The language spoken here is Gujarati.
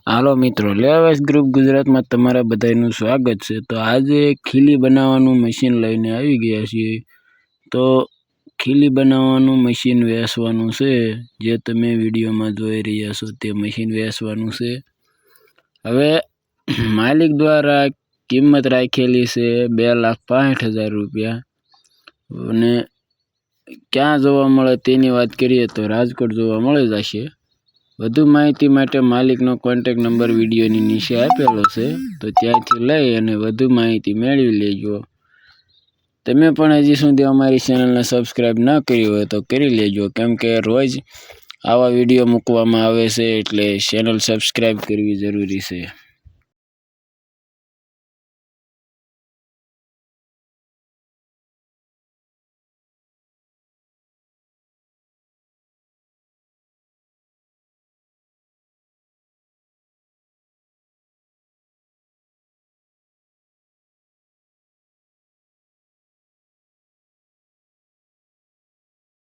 હાલો મિત્રો, લેવાઇસ ગ્રુપ ગુજરાતમાં તમારા બધાનું સ્વાગત છે। તો આજે ખીલી બનાવવાનું મશીન લઈને આવી ગયા છીએ। તો ખીલી બનાવવાનું મશીન વેચવાનું છે, જે તમે વિડીયોમાં જોઈ રહ્યા છો તે મશીન વેચવાનું છે। હવે માલિક દ્વારા કિંમત રાખેલી છે 2,65,000 રૂપિયા। અને ક્યાં જોવા મળે તેની વાત કરીએ તો રાજકોટ જોવા મળી જશે। વધુ માહિતી માટે માલિકનો કોન્ટેક્ટ નંબર વિડીયોની નીચે આપેલો છે, તો ત્યાંથી લઈ અને વધુ માહિતી મેળવી લેજો। તમે પણ હજી સુધી અમારી ચેનલને સબસ્ક્રાઈબ ન કરી હોય તો કરી લેજો, કેમ કે રોજ આવા વિડીયો મૂકવામાં આવે છે, એટલે ચેનલ સબસ્ક્રાઈબ કરવી જરૂરી છે।